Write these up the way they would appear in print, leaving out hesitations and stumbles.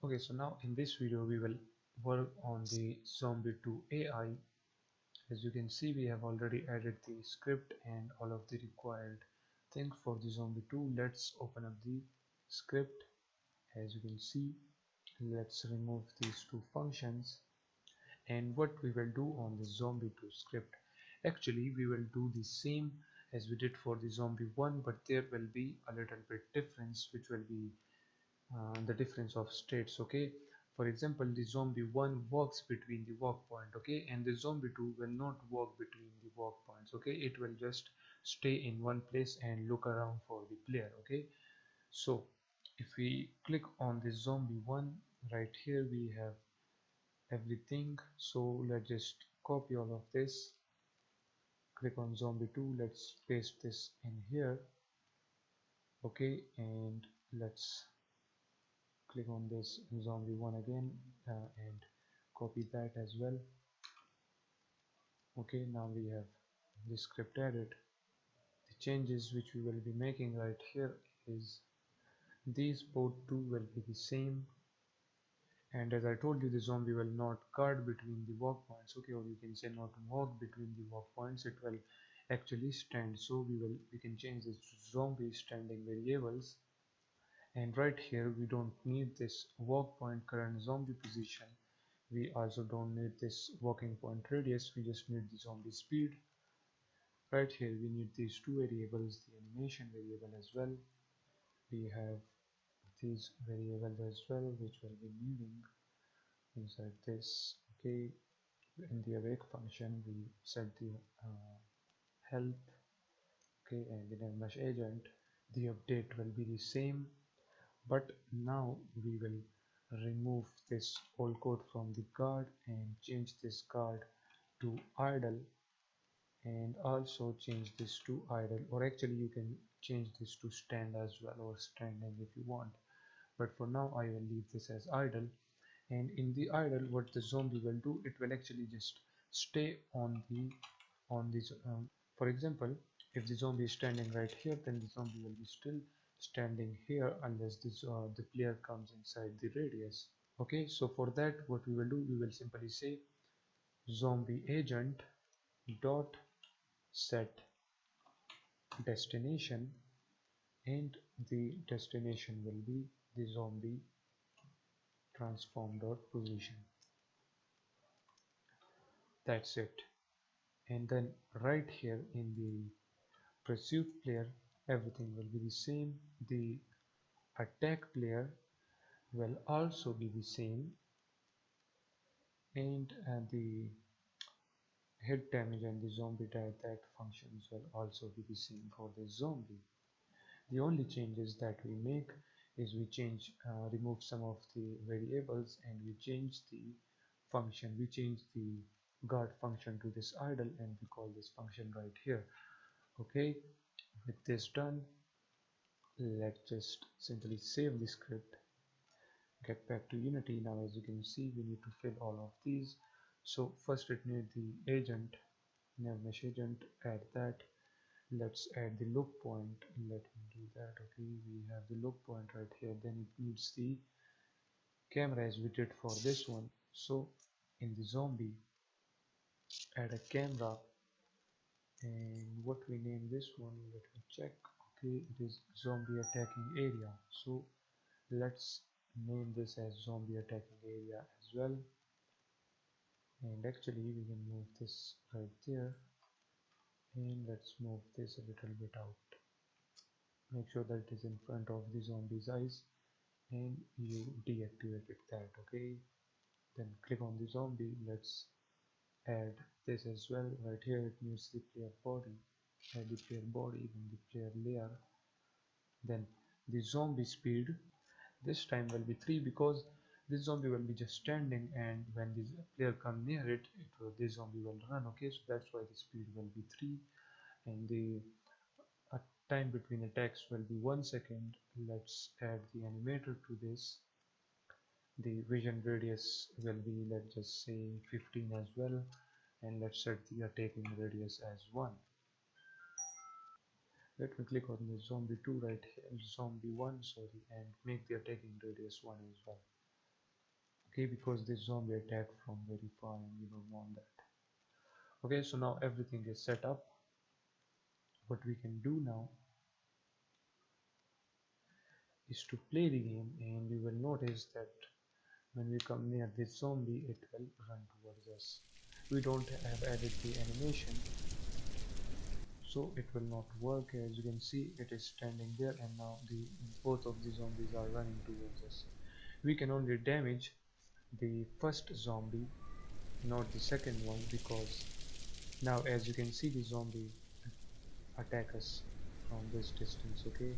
Okay, so now in this video we will work on the Zombie 2 AI. As you can see, we have already added the script and all of the required things for the Zombie 2. Let's open up the script. As you can see, let's remove these two functions. And what we will do on the Zombie 2 script, actually we will do the same as we did for the Zombie 1, but there will be a little bit difference, which will be the difference of states. Okay, for example, the Zombie 1 walks between the walk point, okay, and the Zombie 2 will not walk between the walk points. Okay, it will just stay in one place and look around for the player. Okay, so if we click on the Zombie 1, right here we have everything. So let's just copy all of this, click on Zombie 2, let's paste this in here. Okay, and let's click on this Zombie 1 again, and copy that as well. Okay, now we have the script added. The changes which we will be making right here is these both two will be the same, and as I told you, the zombie will not guard between the walk points. Okay, or you can say not walk between the walk points, it will actually stand. So we can change this to zombie standing variables. And right here we don't need this walk point current zombie position. We also don't need this walking point radius, we just need the zombie speed. Right here we need these two variables, the animation variable as well. We have these variables as well, which will be moving inside this. Okay, in the awake function we set the health. Okay, and in a mesh agent the update will be the same, but now we will remove this old code from the guard and change this guard to idle, and also change this to idle, or actually you can change this to stand as well, or standing if you want, but for now I will leave this as idle. And in the idle, what the zombie will do, it will actually just stay on this for example, if the zombie is standing right here, then the zombie will be still standing here unless the player comes inside the radius. Okay, so for that what we will do, we will simply say zombie agent dot set destination, and the destination will be the zombie transform dot position. That's it. And then right here in the pursuit player, everything will be the same. The attack player will also be the same, and the hit damage and the zombie die, that functions will also be the same for the zombie. The only changes that we make is we remove some of the variables, and we change the function. We change the guard function to this idle, and we call this function right here. Okay, with this done, let's just simply save the script, get back to Unity. Now as you can see, we need to fill all of these. So first it needs the agent, nav mesh agent, add that. Let's add the look point, let me do that. Okay, we have the look point right here. Then it needs the camera as we did for this one. So in the zombie, add a camera, and what we name this one, let me check. Okay, it is zombie attacking area. So let's name this as zombie attacking area as well. And actually we can move this right there, and let's move this a little bit out. Make sure that it is in front of the zombie's eyes, and you deactivated that. Okay, then click on the zombie. Let's add this as well. Right here it needs the player body. Add the player body, then the player layer, then the zombie speed. This time will be 3 because this zombie will be just standing, and when this player come near it, this zombie will run. Okay, so that's why the speed will be 3, and the time between attacks will be 1 second. Let's add the animator to this. The vision radius will be, let's just say 15 as well, and let's set the attacking radius as 1. Let me click on the zombie 2 right here, zombie 1, sorry, and make the attacking radius 1 as well. okay, because this zombie attacked from very far and we don't want that. Okay, so now everything is set up. What we can do now is to play the game, and you will notice that when we come near this zombie it will run towards us. We don't have added the animation, so it will not work. As you can see, it is standing there, and now the both of the zombies are running towards us. We can only damage the first zombie, not the second one, because now as you can see the zombie attack us from this distance. Okay,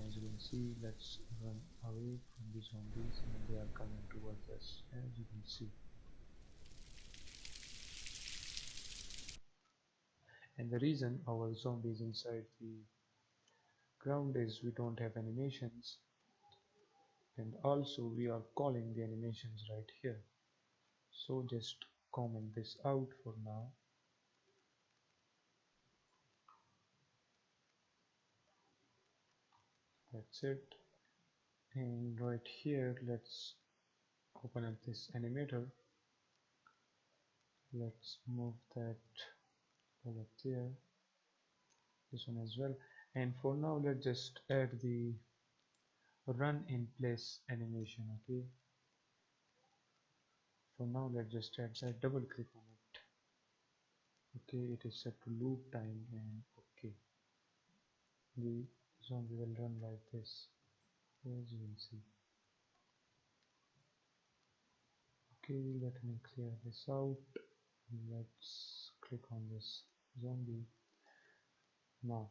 as you can see, let's run away from the zombies, and they are coming towards us, as you can see. And the reason our zombies inside the ground is we don't have animations, and also we are calling the animations right here. So just comment this out for now. That's it. And right here, let's open up this animator. Let's move that all up there, this one as well. And for now, let's just add the run in place animation. Okay, for now let's just add that, double click on it. Okay, it is set to loop time, and okay, the zombie will run like this, as you can see. Okay, let me clear this out. Let's click on this zombie. Now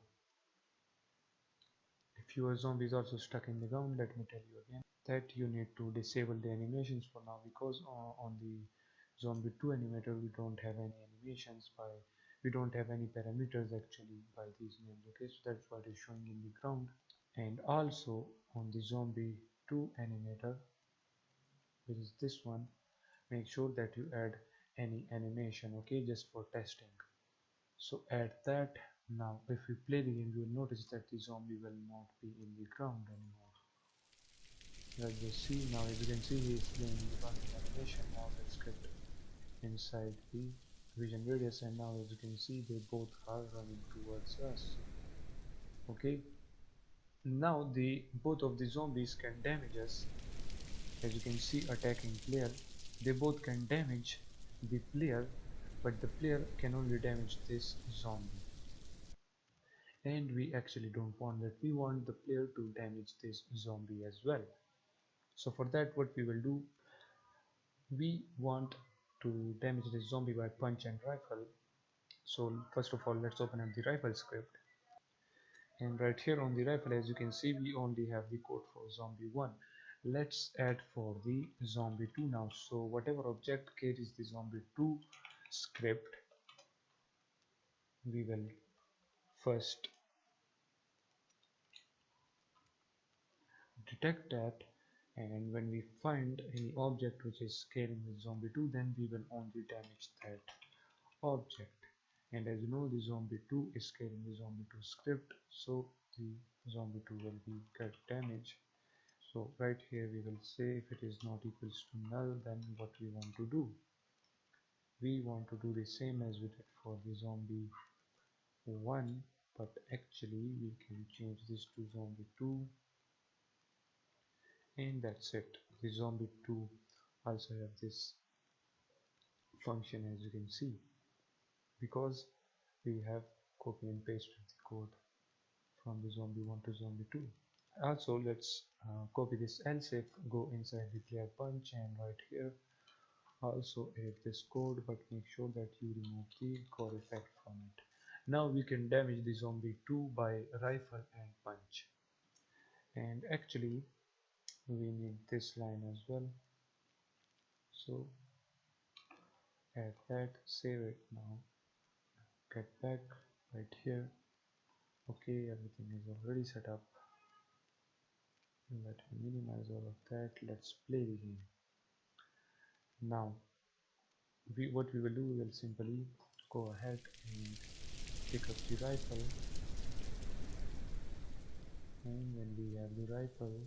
if your zombie is also stuck in the ground, let me tell you again that you need to disable the animations for now, because on the zombie 2 animator we don't have any animations, by we don't have any parameters actually by these names. Okay, so that's what is showing in the ground. And also on the zombie 2 animator, which is this one, make sure that you add any animation, okay, just for testing. So add that. Now if we play the game, you will notice that the zombie will not be in the ground anymore. Let's just see. Now as you can see, he is playing the running animation. Now let's get inside the vision radius, and now as you can see, they both are running towards us. Okay, now the both of the zombies can damage us. As you can see, attacking player, they both can damage the player, but the player can only damage this zombie, and we actually don't want that. We want the player to damage this zombie as well. So for that, what we will do, we want to damage this zombie by punch and rifle. So first of all, let's open up the rifle script, and right here on the rifle, as you can see, we only have the code for zombie 1. Let's add for the zombie 2 now. So whatever object carries the zombie 2 script, we will first detect that, and when we find any object which is carrying the zombie 2, then we will only damage that object. And as you know, the zombie 2 is carrying the zombie 2 script, so the zombie 2 will be get damage. So right here we will say if it is not equals to null, then what we want to do, we want to do the same as we did for the zombie 1, but actually we can change this to zombie 2, and that's it. The zombie 2 also have this function, as you can see, because we have copy and pasted the code from the zombie 1 to zombie 2. Also, let's copy this else if, go inside the player punch, and right here also add this code, but make sure that you remove the core effect from it. Now we can damage the zombie 2 by rifle and punch, and actually we need this line as well, so add that, save it. Now get back right here. Okay, everything is already set up. Let me minimize all of that. Let's play the game. Now what we will do, we will simply go ahead and pick up the rifle, and when we have the rifle,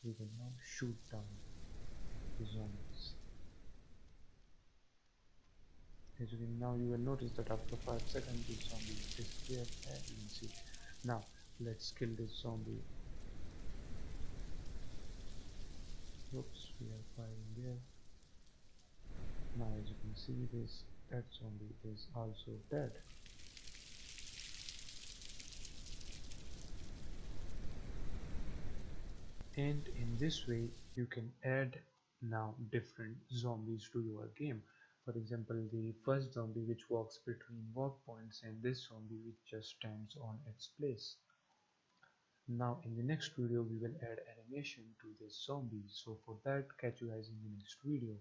we will now shoot down. the zombies. As you can now you will notice that after 5 seconds this zombie will disappear, as you can see. Now let's kill this zombie. Oops, we are firing there. Now as you can see this, that zombie is also dead. And in this way you can add now different zombies to your game. For example, the first zombie which walks between walk points, and this zombie which just stands on its place. Now in the next video we will add animation to this zombie, so for that catch you guys in the next video.